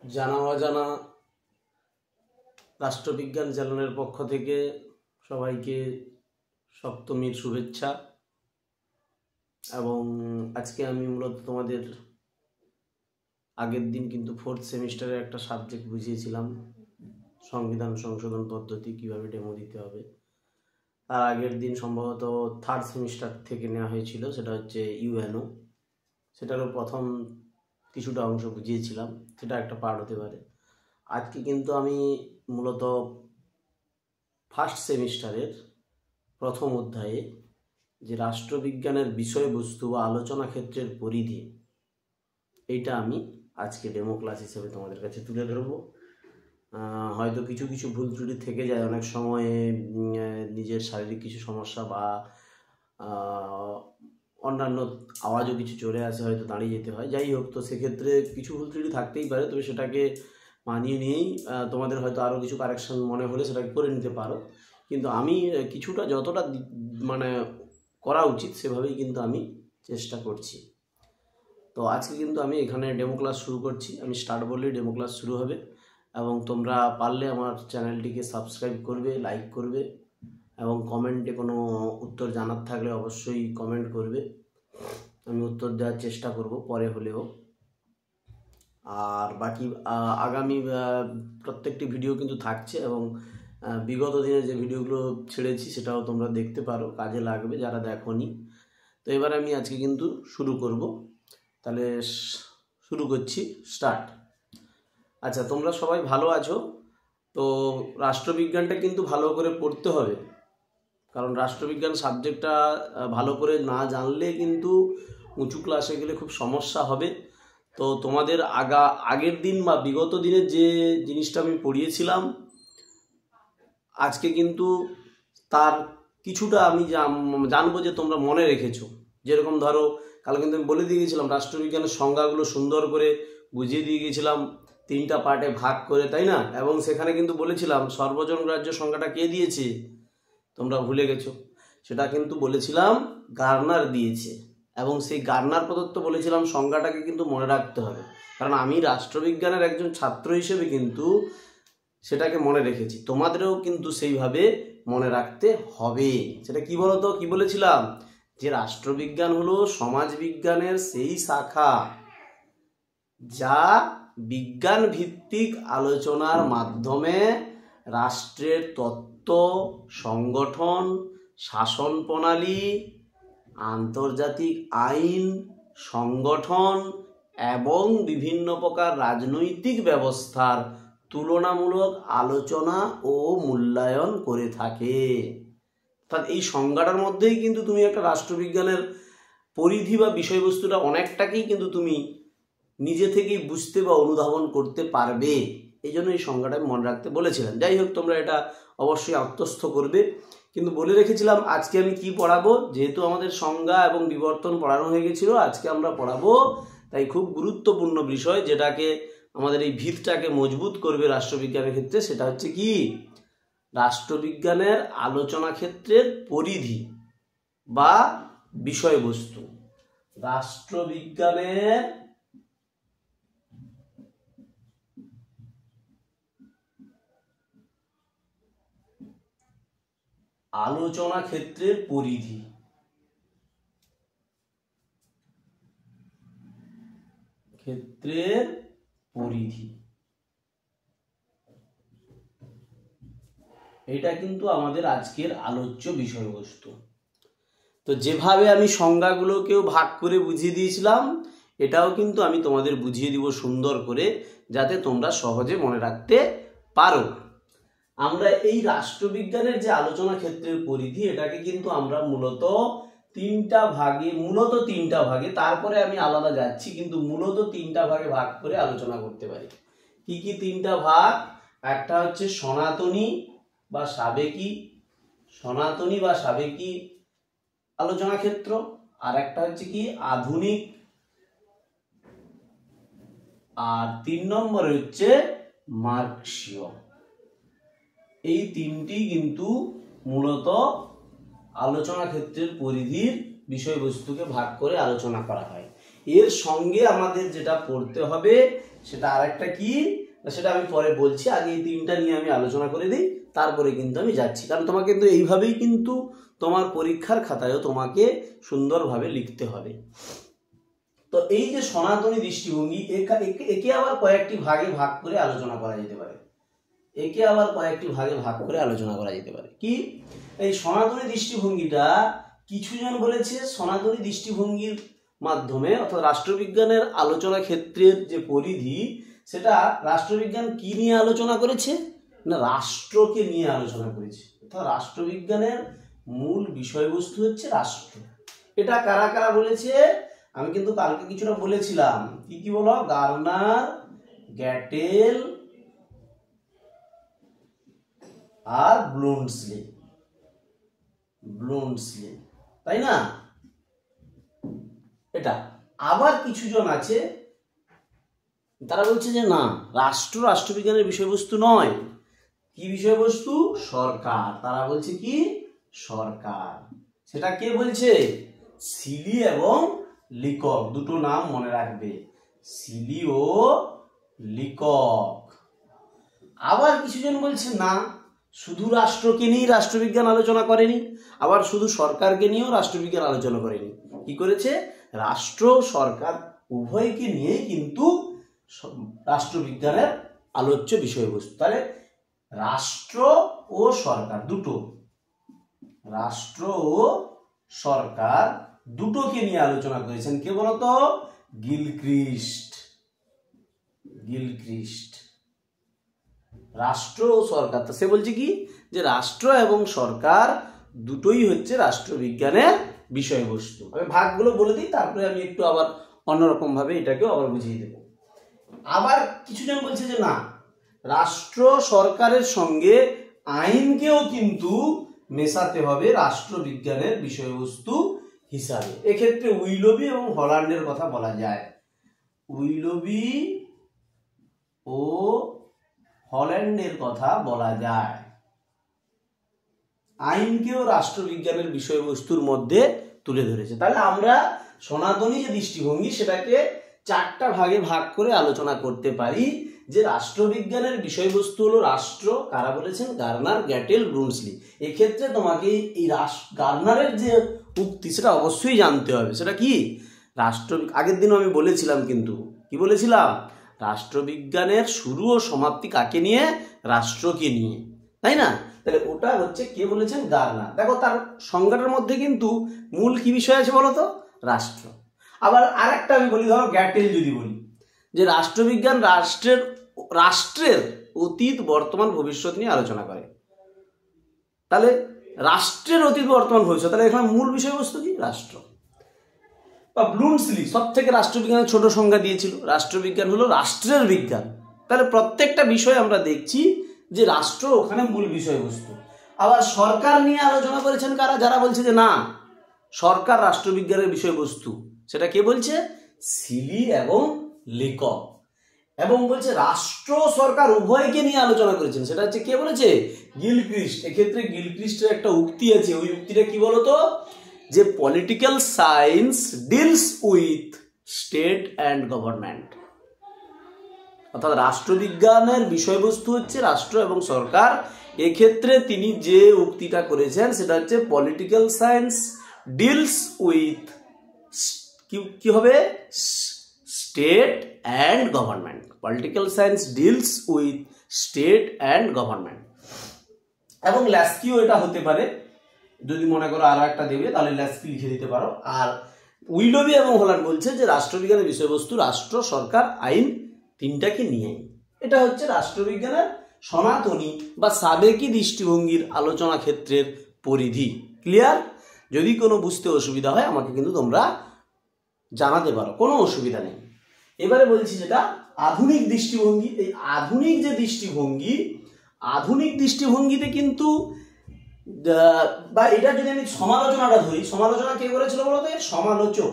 জানা অজানা রাষ্ট্রবিজ্ঞান চ্যানেলের পক্ষ থেকে সবাইকে সপ্তমীর শুভেচ্ছা। এবং আজকে আমি মূলত তোমাদের আগের দিন কিন্তু 4th সেমিস্টারের একটা সাবজেক্ট বুঝিয়েছিলাম, সংবিধান সংশোধন পদ্ধতি কিভাবে ডেমো দিতে হবে। তার আগের দিন সম্ভবত 3rd সেমিস্টার থেকে নেওয়া হয়েছিল, সেটা হচ্ছে ইউএনও। সেটারও প্রথম কিছুটা অংশ বুঝিয়েছিলাম, সেটা একটা পার্ট হতে পারে। আজকে কিন্তু আমি মূলত 1st সেমিস্টারের প্রথম অধ্যায়ে যে রাষ্ট্রবিজ্ঞানের বিষয়বস্তু বা আলোচনা ক্ষেত্রের পরিধি, এইটা আমি আজকে ডেমো ক্লাস হিসেবে তোমাদের কাছে তুলে ধরবো। হয়তো কিছু কিছু ভুল ত্রুটি থেকে যায়, অনেক সময় নিজের শারীরিক কিছু সমস্যা বা অন্যান্য আওয়াজও কিছু চলে আসে, হয়তো দাঁড়িয়ে যেতে হয়। যাই হোক, তো সেক্ষেত্রে কিছু ভুল ত্রুটি থাকতেই পারে, তবে সেটাকে মানিয়ে নিয়েই তোমাদের হয়তো আরও কিছু কারেকশন মনে হলে সেটাকে করে নিতে পারো। কিন্তু আমি কিছুটা যতটা মানে করা উচিত সেভাবেই কিন্তু আমি চেষ্টা করছি। তো আজকে কিন্তু আমি এখানে ডেমো ক্লাস শুরু করছি। আমি স্টার্ট বললেই ডেমো ক্লাস শুরু হবে, এবং তোমরা পারলে আমার চ্যানেলটিকে সাবস্ক্রাইব করবে, লাইক করবে, এবং কমেন্টে কোনো উত্তর জানার থাকলে অবশ্যই কমেন্ট করবে। আমি উত্তর দেওয়ার চেষ্টা করব পরে হলেও। আর বাকি আগামী প্রত্যেকটি ভিডিও কিন্তু থাকছে, এবং বিগত দিনে যে ভিডিওগুলো ছেড়েছি সেটাও তোমরা দেখতে পারো, কাজে লাগবে যারা দেখোনি। তো এবার আমি আজকে কিন্তু শুরু করব। তাহলে শুরু করছি, স্টার্ট। আচ্ছা, তোমরা সবাই ভালো আছো তো? রাষ্ট্রবিজ্ঞানটা কিন্তু ভালো করে পড়তে হবে, কারণ রাষ্ট্রবিজ্ঞান সাবজেক্টটা ভালো করে না জানলে কিন্তু উঁচু ক্লাসে গেলে খুব সমস্যা হবে। তো তোমাদের আগের দিন বা বিগত দিনের যে জিনিসটা আমি পড়িয়েছিলাম, আজকে কিন্তু তার কিছুটা আমি জানবো যে তোমরা মনে রেখেছো। যেরকম ধরো, কাল কিন্তু আমি বলে দিয়ে গেছিলাম রাষ্ট্রবিজ্ঞানের সংজ্ঞাগুলো সুন্দর করে বুঝিয়ে দিয়ে গেছিলাম 3টা পার্টে ভাগ করে, তাই না? এবং সেখানে কিন্তু বলেছিলাম সর্বজন গ্রাহ্য সংজ্ঞাটা কে দিয়েছে, তোমরা ভুলে গেছো। সেটা কিন্তু বলেছিলাম গার্নার দিয়েছে, এবং সেই গার্নার প্রদত্ত বলেছিলাম সংজ্ঞাটাকে কিন্তু মনে রাখতে হবে, কারণ আমি রাষ্ট্রবিজ্ঞানের একজন ছাত্র হিসেবে কিন্তু সেটাকে মনে রেখেছি। তোমাদেরও কিন্তু সেইভাবে মনে রাখতে হবে। সেটা কি বলতো, কি বলেছিলাম? যে রাষ্ট্রবিজ্ঞান হলো সমাজবিজ্ঞানের সেই শাখা যা বিজ্ঞান ভিত্তিক আলোচনার মাধ্যমে রাষ্ট্রের তত্ত্ব, সংগঠন, শাসন প্রণালী, আন্তর্জাতিক আইন, সংগঠন এবং বিভিন্ন প্রকার রাজনৈতিক ব্যবস্থার তুলনামূলক আলোচনা ও মূল্যায়ন করে থাকে। অর্থাৎ এই সংজ্ঞাটার মধ্যেই কিন্তু তুমি একটা রাষ্ট্রবিজ্ঞানের পরিধি বা বিষয়বস্তুটা অনেকটাকেই কিন্তু তুমি নিজে থেকেই বুঝতে বা অনুধাবন করতে পারবে। এই জন্য এই সংজ্ঞাটা মনে রাখতে বলেছিলাম। যাই হোক, তোমরা এটা অবশ্যই আত্মস্থ করবে। কিন্তু বলে রেখেছিলাম আজকে আমি কি পড়াবো, যেহেতু আমাদের সংজ্ঞা এবং বিবর্তন পড়ানো হয়ে গেছিল, আজকে আমরা পড়াবো তাই খুব গুরুত্বপূর্ণ বিষয়, যেটাকে আমাদের এই ভিতটাকে মজবুত করবে রাষ্ট্রবিজ্ঞানের ক্ষেত্রে। সেটা হচ্ছে কি? রাষ্ট্রবিজ্ঞানের আলোচনা ক্ষেত্রের পরিধি বা বিষয়বস্তু। রাষ্ট্রবিজ্ঞানের আলোচনা ক্ষেত্রের পরিধি। ক্ষেত্রের পরিধি, এটা কিন্তু আমাদের আজকের আলোচ্য বিষয়বস্তু। তো যেভাবে আমি সংজ্ঞাগুলোকেও ভাগ করে বুঝিয়ে দিয়েছিলাম, এটাও কিন্তু আমি তোমাদের বুঝিয়ে দিব সুন্দর করে, যাতে তোমরা সহজে মনে রাখতে পারো। আমরা এই রাষ্ট্রবিজ্ঞানের যে আলোচনা ক্ষেত্রের পরিধি, এটাকে কিন্তু আমরা মূলত তিনটা ভাগে, তারপরে আমি আলাদা যাচ্ছি, কিন্তু মূলত 3টা ভাগে ভাগ করে আলোচনা করতে পারি। কি কি 3টা ভাগ? একটা হচ্ছে সনাতনী বা সাবেকি আলোচনা ক্ষেত্র, আর একটা হচ্ছে কি আধুনিক, আর 3 নম্বরে হচ্ছে মার্কসীয়। এই 3টি কিন্তু মূলত আলোচনা ক্ষেত্রের পরিধির বিষয়বস্তুকে ভাগ করে আলোচনা করা হয়। এর সঙ্গে আমাদের যেটা পড়তে হবে সেটা আরেকটা কি, সেটা আমি পরে বলছি। আগে এই তিনটা নিয়ে আমি আলোচনা করে দিই, তারপরে কিন্তু আমি যাচ্ছি। কারণ তোমাকে কিন্তু এইভাবেই কিন্তু তোমার পরীক্ষার খাতায়ও তোমাকে সুন্দরভাবে লিখতে হবে। তো এই যে সনাতনী দৃষ্টিভঙ্গি, একে আবার কয়েকটি ভাগে ভাগ করে আলোচনা করা যেতে পারে। একে আবার কয়েকটি ভাগে ভাগ করে আলোচনা করা যেতে পারে। কি, এই সনাতনী দৃষ্টিভঙ্গিটা কিছুজন বলেছে সনাতনী দৃষ্টিভঙ্গির মাধ্যমে, অর্থাৎ রাষ্ট্রবিজ্ঞানের আলোচনা ক্ষেত্রের যে পরিধি, সেটা রাষ্ট্রবিজ্ঞান কি নিয়ে আলোচনা করেছে না, রাষ্ট্রকে নিয়ে আলোচনা করেছে। অর্থাৎ রাষ্ট্রবিজ্ঞানের মূল বিষয়বস্তু হচ্ছে রাষ্ট্র। এটা কারা কারা বলেছে, আমি কিন্তু কালকে কিছুটা বলেছিলাম। কি কি বলো, গার্নার, গ্যাটেল আর ব্লুন্টসলি, তাই না? এটা আবার কিছুজন আছে তারা বলছে যে না, রাষ্ট্রবিজ্ঞানের বিষয়বস্তু নয়। কি বিষয়বস্তু? সরকার। তারা বলছে কি, সরকার। সেটা কে বলছে? সিলি এবং লিকক, দুটো নাম মনে রাখবে, সিলি ও লিকক। আবার কিছুজন বলছে না, শুধু রাষ্ট্রকে নিয়ে রাষ্ট্রবিজ্ঞান আলোচনা করেনি, আবার শুধু সরকারকে নিয়েও রাষ্ট্রবিজ্ঞান আলোচনা করেনি। কি করেছে? রাষ্ট্র সরকার উভয়কে নিয়েই কিন্তু রাষ্ট্রবিজ্ঞানের আলোচ্য বিষয়বস্তু। তাহলে রাষ্ট্র ও সরকার দুটো, রাষ্ট্র ও সরকার দুটোকে নিয়ে আলোচনা করেছেন কে বলতো? গিলক্রিস্ট। রাষ্ট্র ও সরকার, সে বলছে কি যে রাষ্ট্র এবং সরকার দুটোই হচ্ছে রাষ্ট্রবিজ্ঞানের বিষয়বস্তু। আমি ভাগগুলো বলে দিই, তারপরে আমি একটু আবার অন্যরকম ভাবে এটাকেও আবার বুঝিয়ে দেব। আবার কিছুজন বলছে যে না, রাষ্ট্র সরকারের সঙ্গে আইনকেও কিন্তু মেশাতে হবে রাষ্ট্রবিজ্ঞানের বিষয়বস্তু হিসাবে। এক্ষেত্রে উইলবি এবং হল্যান্ডের কথা বলা যায়। উইলবি ও হল্যান্ডের কথা বলা যায়। আইনকেও রাষ্ট্রবিজ্ঞানের বিষয়বস্তুর মধ্যে তুলে ধরেছে। তাহলে আমরা সনাতনী যে দৃষ্টিভঙ্গি, সেটাকে চারটা ভাগে ভাগ করে আলোচনা করতে পারি। যে রাষ্ট্রবিজ্ঞানের বিষয়বস্তু হলো রাষ্ট্র, কারা বলেছেন? গার্নার, গ্যাটেল, ব্রুনসলি। এক্ষেত্রে তোমাকে এই গার্নারের যে উক্তি, সেটা অবশ্যই জানতে হবে। সেটা কি? আগের দিনও আমি বলেছিলাম, কিন্তু কি বলেছিলাম? রাষ্ট্রবিজ্ঞানের শুরু ও সমাপ্তি কাকে নিয়ে? রাষ্ট্রকে নিয়ে, তাই না? তাহলে ওটা হচ্ছে কে বলেছেন? গার্নার। দেখো তার সংজ্ঞাটার মধ্যে কিন্তু মূল কি বিষয় আছে বলতো? রাষ্ট্র। আবার আরেকটা আমি বলি, ধরো গ্যাটেল যদি বলি যে রাষ্ট্রবিজ্ঞান রাষ্ট্রের অতীত, বর্তমান, ভবিষ্যৎ নিয়ে আলোচনা করে। তাহলে রাষ্ট্রের অতীত, বর্তমান, ভবিষ্যৎ, তাহলে এখানে মূল বিষয়বস্তু কি? রাষ্ট্র। বা ব্লুন্টসলি সব থেকে রাষ্ট্রবিজ্ঞানের ছোট সংজ্ঞা দিয়েছিল, রাষ্ট্রবিজ্ঞান হলো রাষ্ট্রের বিজ্ঞান। তাহলে প্রত্যেকটা বিষয় আমরা দেখছি যে রাষ্ট্র ওখানে মূল বিষয়বস্তু। আবার সরকার নিয়ে আলোচনা করেছেন কারা? যারা বলছে যে না, সরকার রাষ্ট্রবিজ্ঞানের বিষয়বস্তু, সেটা কে বলছে? সিলি এবং লিকক। এবং বলছে রাষ্ট্র সরকার উভয়কে নিয়ে আলোচনা করেছেন, সেটা হচ্ছে কে বলেছে? গিলক্রিস্ট। এক্ষেত্রে গিলক্রিস্টের একটা উক্তি আছে, ওই উক্তিটা কি বলতো? যে political science deals with state and government. অর্থাৎ রাষ্ট্রবিজ্ঞানের বিষয়বস্তু হচ্ছে রাষ্ট্র এবং সরকার। এক্ষেত্রে তিনি যে উক্তিটা করেছেন সেটা হচ্ছে পলিটিক্যাল সায়েন্স ডিলস উইথ কি হবে? State and government. Political science deals with state and government. এবং ল্যাস্কিও এটা হতে পারে, যদি মনে করো আরো একটা দেবে তাহলে ল্যাস্কি লিখে দিতে পারো। আর উইলবি এবং হল্যান্ড বলছে যে রাষ্ট্রবিজ্ঞানের বিষয়বস্তু রাষ্ট্র, সরকার, আইন তিনটাকে নিয়ে। এটা হচ্ছে রাষ্ট্রবিজ্ঞানের সনাতনী বা সাবেকি দৃষ্টিভঙ্গির আলোচনা ক্ষেত্রের পরিধি। ক্লিয়ার? যদি কোনো বুঝতে অসুবিধা হয় আমাকে কিন্তু তোমরা জানাতে পারো, কোনো অসুবিধা নেই। এবারে বলছি যেটা আধুনিক দৃষ্টিভঙ্গি। এই আধুনিক যে দৃষ্টিভঙ্গি, আধুনিক দৃষ্টিভঙ্গিতে কিন্তু বা এটা যদি আমি সমালোচনাটা ধরি, সমালোচনা কে করেছিল বলতো? এর সমালোচক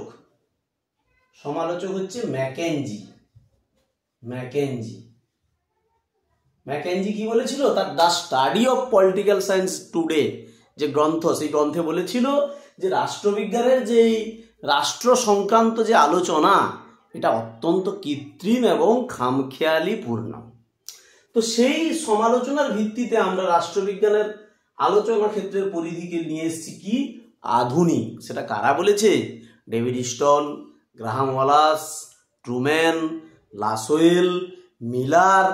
হচ্ছে ম্যাকেঞ্জি। ম্যাকেঞ্জি কি বলেছিল? তার the study of political science today যে গ্রন্থ, সেই গ্রন্থে বলেছিল যে রাষ্ট্রবিজ্ঞানের যে রাষ্ট্র সংক্রান্ত যে আলোচনা, এটা অত্যন্ত কৃত্রিম এবং খামখেয়ালিপূর্ণ। তো সেই সমালোচনার ভিত্তিতে আমরা রাষ্ট্রবিজ্ঞানের আলোচনা ক্ষেত্রের পরিধিকে নিয়ে এসেছি কি আধুনিক। সেটা কারা বলেছে? David Stone, Graham Wallas, Truman, Lasswell, Miller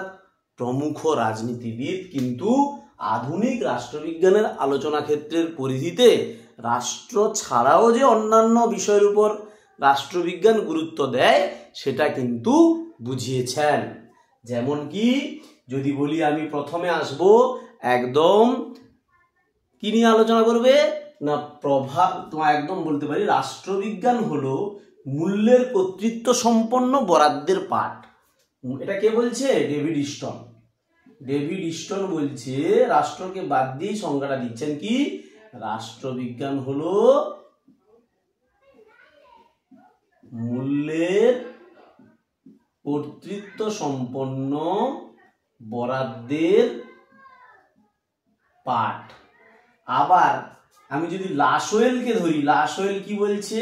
প্রমুখ রাজনীতিবিদ কিন্তু আধুনিক রাষ্ট্রবিজ্ঞানের আলোচনা ক্ষেত্রের পরিধিতে রাষ্ট্র ছাড়াও যে অন্যান্য বিষয়ের উপর রাষ্ট্রবিজ্ঞান গুরুত্ব দেয় সেটা কিন্তু বুঝিয়েছেন। যেমন কি যদি বলি আমি প্রথমে আসব একদম কি নিয়ে আলোচনা করবে না প্রভাব, তোমার একদম বলতে পারি রাষ্ট্রবিজ্ঞান হলো মূল্যের কর্তৃত্ব সম্পন্ন বরাদ্দের পাঠ। এটা কে বলছে? David stone. ডেভিড স্টোন বলছে, রাষ্ট্রকে বাদ দিয়ে সংজ্ঞাটা দিচ্ছেন কি রাষ্ট্রবিজ্ঞান হলো মূল্যের কর্তৃত্ব সম্পন্ন বরাদ্দের পাঠ। আবার আমি যদি লাসওয়েলকে ধরি, লাসওয়েল কি বলছে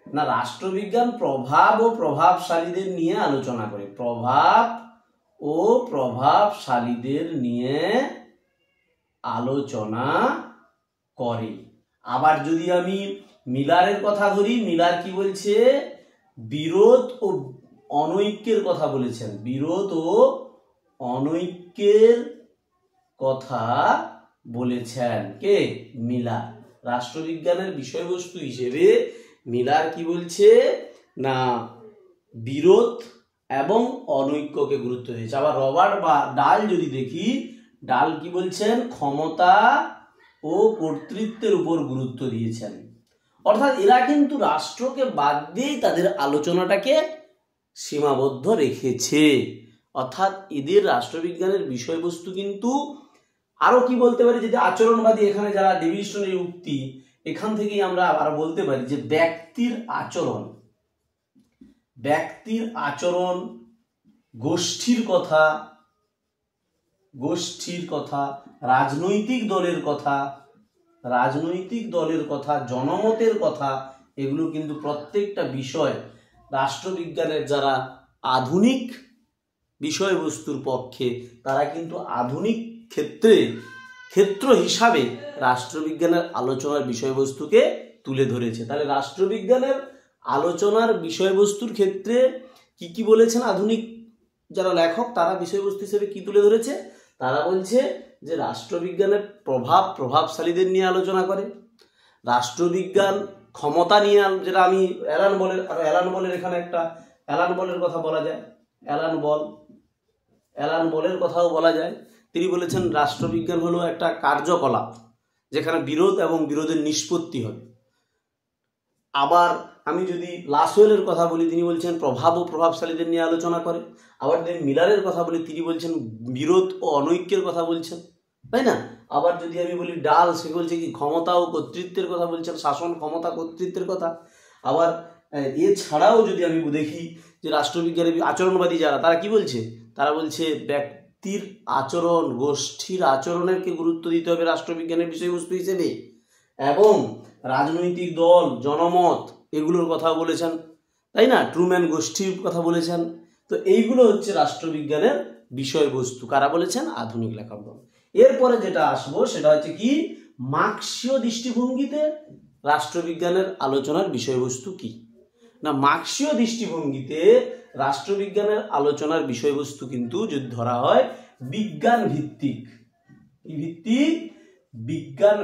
না রাষ্ট্রবিজ্ঞান প্রভাব ও প্রভাবশালীদের নিয়ে আলোচনা করে, প্রভাব ও প্রভাবশালীদের নিয়ে আলোচনা করে। আবার যদি আমি মিলারের কথা ধরি, মিলার কি বলছে? বিরোধ ও অনৈক্যের কথা বলেছেন, বিরোধ ও অনৈক্যের কথা বলেছেন কে? মিলার। রাষ্ট্রবিজ্ঞানের বিষয়বস্তু হিসেবে মিলার কি বলছে না বিরোধ এবং অনৈক্যকে গুরুত্ব দিয়েছে। আবার রবার্ট বা ডাল যদি দেখি, ডাল কি বলছেন? ক্ষমতা ও কর্তৃত্বের উপর গুরুত্ব দিয়েছেন। অর্থাৎ এরা কিন্তু রাষ্ট্রকে বাদ দিয়ে তাদের আলোচনাটাকে সীমাবদ্ধ রেখেছে। অর্থাৎ এদের রাষ্ট্রবিজ্ঞানের বিষয়বস্তু কিন্তু আরো কি বলতে পারি, যদি আচরণবাদী, এখানে যারা ডেভিড স্টোনের উক্তি, এখান থেকেই আমরা আবার বলতে পারি যে ব্যক্তির আচরণ, ব্যক্তির আচরণ, গোষ্ঠীর কথা, গোষ্ঠীর কথা, রাজনৈতিক দলের কথা, রাজনৈতিক দলের কথা, জনমতের কথা, এগুলো কিন্তু প্রত্যেকটা বিষয় রাষ্ট্রবিজ্ঞানের যারা আধুনিক বিষয়বস্তুর পক্ষে তারা কিন্তু আধুনিক ক্ষেত্র হিসাবে রাষ্ট্রবিজ্ঞানের আলোচনার বিষয়বস্তুকে তুলে ধরেছে। তাহলে রাষ্ট্রবিজ্ঞানের আলোচনার বিষয়বস্তুর ক্ষেত্রে কি কি বলেছেন আধুনিক যারা লেখক, তারা বিষয়বস্তু হিসেবে কি তুলে ধরেছে? তারা বলছে যে রাষ্ট্রবিজ্ঞানের প্রভাবশালীদের নিয়ে আলোচনা করে, রাষ্ট্রবিজ্ঞান ক্ষমতা নিয়ে, যেটা আমি অ্যালান বলের এখানে একটা অ্যালান বলের কথা বলা যায়, অ্যালান বলের কথাও বলা যায়। তিনি বলেছেন রাষ্ট্রবিজ্ঞান হলো একটা কার্যকলাপ যেখানে বিরোধ এবং বিরোধের নিষ্পত্তি হবে। আবার আমি যদি লাসওয়েলের কথা বলি, তিনি বলছেন প্রভাব ও প্রভাবশালীদের নিয়ে আলোচনা করে। আবার যদি মিলারের কথা বলি, তিনি বলছেন বিরোধ ও অনৈক্যের কথা বলছেন, তাই না? আবার যদি আমি বলি ডাল, সে বলছে কি ক্ষমতা ও কর্তৃত্বের কথা বলছেন, শাসন ক্ষমতা কর্তৃত্বের কথা। আবার এছাড়াও যদি আমি দেখি যে রাষ্ট্রবিজ্ঞানের আচরণবাদী যারা, তারা কি বলছে? তারা বলছে ব্যক্তির আচরণ, গোষ্ঠীর আচরণেরকে গুরুত্ব দিতে হবে রাষ্ট্রবিজ্ঞানের বিষয়বস্তু হিসেবে, এবং রাজনৈতিক দল, জনমত, এগুলোর কথাও বলেছেন, তাই না? ট্রুম্যান গোষ্ঠীর কথা বলেছেন। তো এইগুলো হচ্ছে রাষ্ট্রবিজ্ঞানের বিষয়বস্তু। কারা বলেছেন? আধুনিক লেখকগণ। এরপরে যেটা আসবো সেটা হচ্ছে কি মার্ক্সীয় দৃষ্টিভঙ্গিতে রাষ্ট্রবিজ্ঞানের আলোচনার বিষয়বস্তু কি না। মার্ক্সীয় দৃষ্টিভঙ্গিতে রাষ্ট্রবিজ্ঞানের আলোচনার বিষয়বস্তু কিন্তু যদি ধরা হয় বিজ্ঞান ভিত্তিক, বিজ্ঞান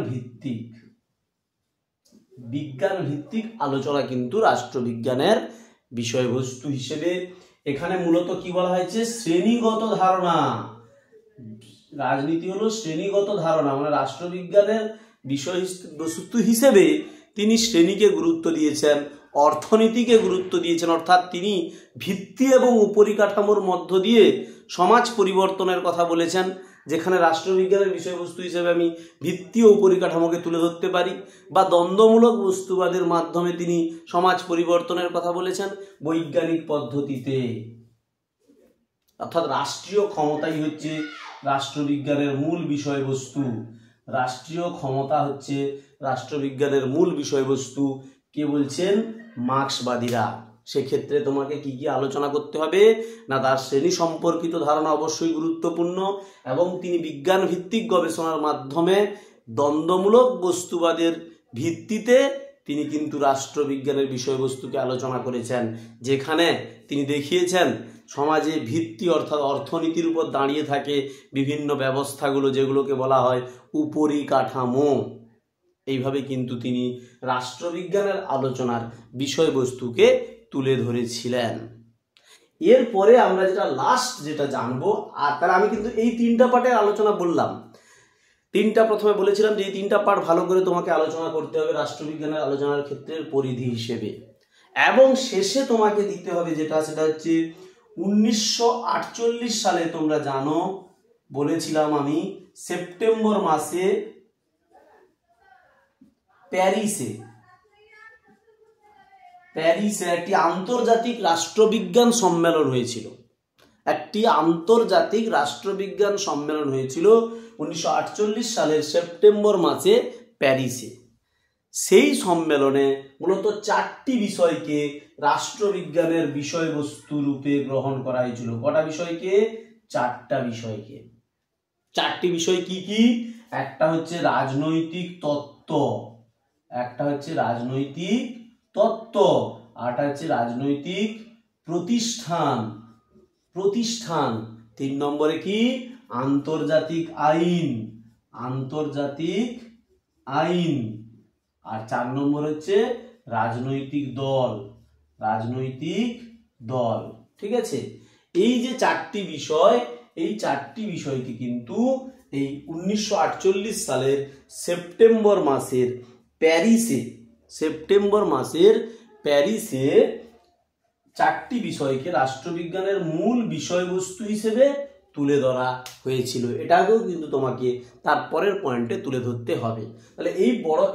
ভিত্তিক আলোচনা কিন্তু রাষ্ট্রবিজ্ঞানের বিষয়বস্তু হিসেবে। এখানে মূলত কি বলা হয়েছে? শ্রেণীগত ধারণা। রাজনীতি হলো শ্রেণীগত ধারণা, মানে রাষ্ট্রবিজ্ঞানের বিষয়বস্তু হিসেবে তিনি শ্রেণীকে গুরুত্ব দিয়েছেন, অর্থনীতিকে গুরুত্ব দিয়েছেন। অর্থাৎ তিনি ভিত্তি এবং উপরিকাঠামোর মধ্য দিয়ে সমাজ পরিবর্তনের কথা বলেছেন, যেখানে রাষ্ট্রবিজ্ঞানের বিষয়বস্তু হিসেবে আমি ভিত্তি ও উপরিকাঠামোকে তুলে ধরতে পারি। বা দ্বন্দ্বমূলক বস্তুবাদের মাধ্যমে তিনি সমাজ পরিবর্তনের কথা বলেছেন বৈজ্ঞানিক পদ্ধতিতে। অর্থাৎ রাষ্ট্রীয় ক্ষমতাই হচ্ছে রাষ্ট্রবিজ্ঞানের মূল বিষয়বস্তু। রাষ্ট্রীয় ক্ষমতা হচ্ছে রাষ্ট্রবিজ্ঞানের মূল বিষয়বস্তু। কে বলছেন? মার্ক্সবাদীরা। সেক্ষেত্রে তোমাকে কি কি আলোচনা করতে হবে না, তার শ্রেণী সম্পর্কিত ধারণা অবশ্যই গুরুত্বপূর্ণ, এবং তিনি বিজ্ঞান ভিত্তিক গবেষণার মাধ্যমে দ্বন্দ্বমূলক বস্তুবাদের ভিত্তিতে তিনি কিন্তু রাষ্ট্রবিজ্ঞানের বিষয়বস্তুকে আলোচনা করেছেন, যেখানে তিনি দেখিয়েছেন সমাজে ভিত্তি অর্থাৎ অর্থনীতির উপর দাঁড়িয়ে থাকে বিভিন্ন ব্যবস্থাগুলো, যেগুলোকে বলা হয় উপরিকাঠামো। এইভাবে কিন্তু তিনি রাষ্ট্রবিজ্ঞানের আলোচনার বিষয়বস্তুকে তুলে ধরেছিলেন। এরপরে আমরা যেটা জানবো, আর তাহলে আমি কিন্তু এই 3টা পার্টের আলোচনা বললাম। প্রথমে বলেছিলাম যে এই 3টা পার্ট ভালো করে তোমাকে আলোচনা করতে হবে রাষ্ট্রবিজ্ঞানের আলোচনার ক্ষেত্রের পরিধি হিসেবে, এবং শেষে তোমাকে দিতে হবে সেটা হচ্ছে 1948 সালে, তোমরা জানো বলেছিলাম আমি, সেপ্টেম্বর মাসে প্যারিসে একটি আন্তর্জাতিক রাষ্ট্রবিজ্ঞান সম্মেলন হয়েছিল। 1948 সালের সেপ্টেম্বর মাসে প্যারিসে। সেই সম্মেলনে মূলত 4টি বিষয়কে রাষ্ট্রবিজ্ঞানের বিষয়বস্তু রূপে গ্রহণ করা হয়েছিল। কটা বিষয়কে? 4টা বিষয়কে। 4টি বিষয় কি কি? একটা হচ্ছে রাজনৈতিক তত্ত্ব, আরটা হচ্ছে রাজনৈতিক প্রতিষ্ঠান। 3 নম্বরে কি? আন্তর্জাতিক আইন। আর 4 নম্বর হচ্ছে রাজনৈতিক দল। ঠিক আছে? এই যে 4টি বিষয়, এই 4টি বিষয়কে কিন্তু এই 1948 সালের সেপ্টেম্বর মাসের প্যারিসে 4টি বিষয়কে রাষ্ট্রবিজ্ঞানের মূল বিষয়বস্তু হিসেবে তুলে ধরা হয়েছিল। এটাকেও কিন্তু তোমাকে তারপরের পয়েন্টে তুলে ধরতে হবে। তাহলে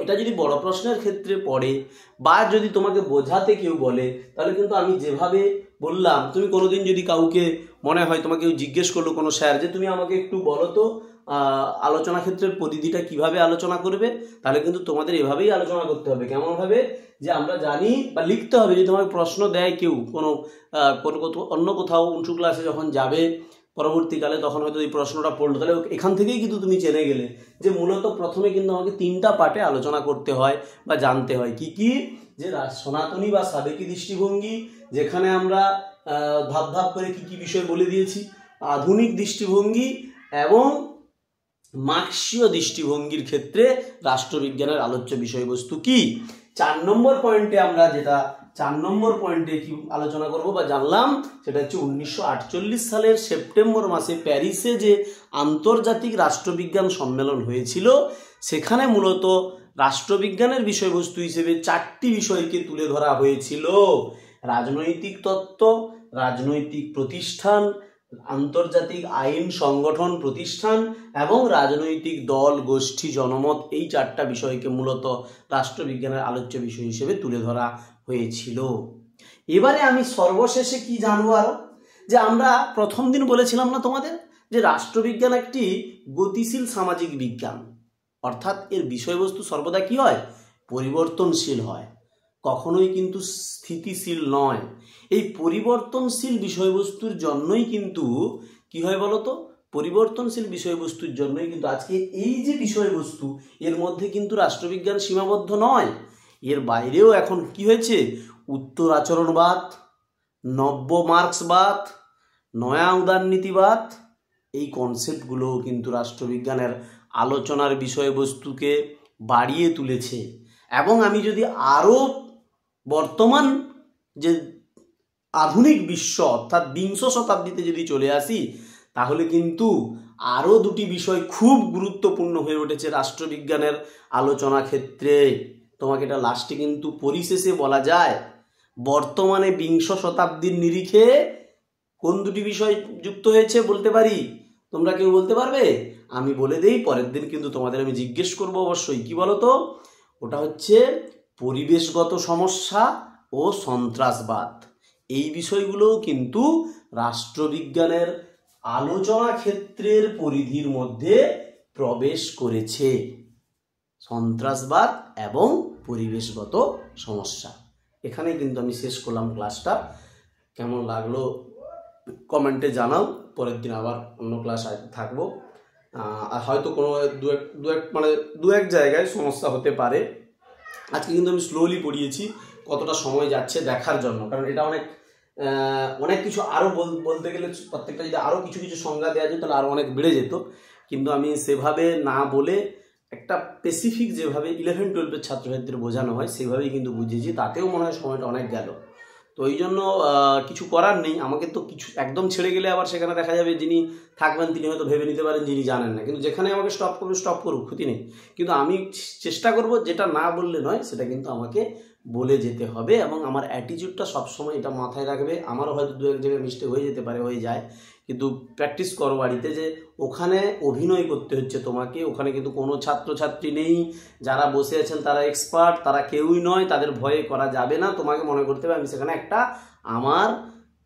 এটা যদি বড় প্রশ্নের ক্ষেত্রে পড়ে বা যদি তোমাকে বোঝাতে কেউ বলে, তাহলে কিন্তু আমি যেভাবে বললাম, তুমি কোনোদিন যদি কাউকে মনে হয়, তোমাকে জিজ্ঞেস করলো কোনো স্যার যে তুমি আমাকে একটু বলো তো আলোচনা ক্ষেত্রের পরিধিটা কিভাবে আলোচনা করবে, তাহলে কিন্তু তোমাদের এভাবেই আলোচনা করতে হবে। কেমন ভাবে? যে আমরা জানি বা লিখতে হবে, যদি তোমাকে প্রশ্ন দেয় কেউ কোনো অন্য কোথাও উঁচু ক্লাসে যখন যাবে পরবর্তীকালে, তখন হয়তো এই প্রশ্নটা পড়লো, তাহলে এখান থেকেই কিন্তু তুমি জেনে গেলে যে মূলত প্রথমে কিন্তু আমাকে 3টা পার্টে আলোচনা করতে হয় বা জানতে হয়। কি কি? যে সনাতনী বা সাবেকি দৃষ্টিভঙ্গি, যেখানে আমরা ধাপ করে কি কি বিষয় বলে দিয়েছি, আধুনিক দৃষ্টিভঙ্গি এবং মার্ক্সীয় দৃষ্টিভঙ্গির ক্ষেত্রে রাষ্ট্রবিজ্ঞানের আলোচ্য বিষয়বস্তু কি। 4 নম্বর পয়েন্টে কি আলোচনা করব বা জানলাম, সেটা হচ্ছে 1948 সালের সেপ্টেম্বর মাসে প্যারিসে যে আন্তর্জাতিক রাষ্ট্রবিজ্ঞান সম্মেলন হয়েছিল, সেখানে মূলত রাষ্ট্রবিজ্ঞানের বিষয়বস্তু হিসেবে 4টি বিষয়কে তুলে ধরা হয়েছিল: রাজনৈতিক তত্ত্ব, রাজনৈতিক প্রতিষ্ঠান, আন্তর্জাতিক আইন সংগঠন প্রতিষ্ঠান এবং রাজনৈতিক দল গোষ্ঠী জনমত। এই 4টা বিষয়কে মূলত রাষ্ট্রবিজ্ঞানের আলোচ্য বিষয় হিসেবে তুলে ধরা হয়েছিল। এবারে আমি সর্বশেষে কি জানবো আরো, যে আমরা প্রথম দিন বলেছিলাম না তোমাদের যে রাষ্ট্রবিজ্ঞান একটি গতিশীল সামাজিক বিজ্ঞান, অর্থাৎ এর বিষয়বস্তু সর্বদা কি হয়? পরিবর্তনশীল হয়, কখনোই কিন্তু স্থিতিশীল নয়। এই পরিবর্তনশীল বিষয়বস্তুর জন্যই কিন্তু কি হয় বলতো? পরিবর্তনশীল বিষয়বস্তুর জন্যই কিন্তু আজকে এই যে বিষয়বস্তু, এর মধ্যে কিন্তু রাষ্ট্রবিজ্ঞান সীমাবদ্ধ নয়। এর বাইরেও এখন কি হয়েছে? উত্তর আচরণবাদ, নব্য মার্ক্সবাদ, নয়া উদারনীতিবাদ, এই কনসেপ্টগুলো কিন্তু রাষ্ট্রবিজ্ঞানের আলোচনার বিষয়বস্তুকে বাড়িয়ে তুলেছে। এবং আমি যদি আরও বর্তমান যে আধুনিক বিশ্ব অর্থাৎ বিংশ শতাব্দীতে যদি চলে আসি, তাহলে কিন্তু আরও 2টি বিষয় খুব গুরুত্বপূর্ণ হয়ে উঠেছে রাষ্ট্রবিজ্ঞানের আলোচনা ক্ষেত্রে। তোমাকে এটা লাস্টে কিন্তু পরিশেষে বলা যায়, বর্তমানে বিংশ শতাব্দীর নিরিখে কোন 2টি বিষয় যুক্ত হয়েছে বলতে পারি? তোমরা কেউ বলতে পারবে? আমি বলে দেই, পরের দিন কিন্তু তোমাদের আমি জিজ্ঞেস করব অবশ্যই। কি বলো তো? ওটা হচ্ছে পরিবেশগত সমস্যা ও সন্ত্রাসবাদ। এই বিষয়গুলোও কিন্তু রাষ্ট্রবিজ্ঞানের আলোচনা ক্ষেত্রের পরিধির মধ্যে প্রবেশ করেছে। সন্ত্রাসবাদ এবং পরিবেশগত সমস্যা। এখানেই কিন্তু আমি শেষ করলাম ক্লাসটা। কেমন লাগলো কমেন্টে জানাও। পরের দিন আবার অন্য ক্লাস থাকবো। আর হয়তো কোনো দু এক জায়গায় সমস্যা হতে পারে। আজকে কিন্তু আমি স্লোলি পড়িয়েছি, কতটা সময় যাচ্ছে দেখার জন্য, কারণ এটা অনেক কিছু আরও বলতে গেলে প্রত্যেকটা যদি আরও কিছু কিছু সংজ্ঞা দেওয়া যেত তাহলে আরও অনেক বেড়ে যেত। কিন্তু আমি সেভাবে না বলে একটা স্পেসিফিক যেভাবে 11-12 ছাত্রছাত্রীদের বোঝানো হয় সেভাবেই কিন্তু বুঝিয়েছি, তাতেও মনে হয় সময়টা অনেক গেল। তো এই জন্য কিছু করার নেই, আমাকে তো কিছু একদম ছেড়ে গেলে আবার সেখানে দেখা যাবে যিনি থাকবেন তিনি হয়তো ভেবে নিতে পারেন যিনি জানেন না, কিন্তু যেখানে আমাকে স্টপ করুক, ক্ষতি নেই। কিন্তু আমি চেষ্টা করব যেটা না বললে নয় সেটা কিন্তু আমাকে বলে যেতে হবে, এবং আমার অ্যাটিটিউডটা সবসময় এটা মাথায় রাখবে। আমারও হয়তো দু এক জায়গায় মিস্টেক হয়ে যেতে পারে, হয়ে যায়, কিন্তু প্র্যাকটিস করো বাড়িতে যে ওখানে অভিনয় করতে হচ্ছে তোমাকে, ওখানে কিন্তু কোনো ছাত্রছাত্রী নেই, যারা বসে আছেন তারা এক্সপার্ট, তারা কেউই নয়, তাদের ভয়ে করা যাবে না। তোমাকে মনে করতে হবে আমি সেখানে একটা আমার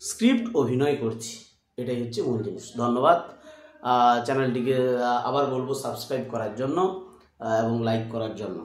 স্ক্রিপ্ট অভিনয় করছি, এটাই হচ্ছে মূল জিনিস। ধন্যবাদ। চ্যানেলটিকে আবার বলবো সাবস্ক্রাইব করার জন্য এবং লাইক করার জন্য।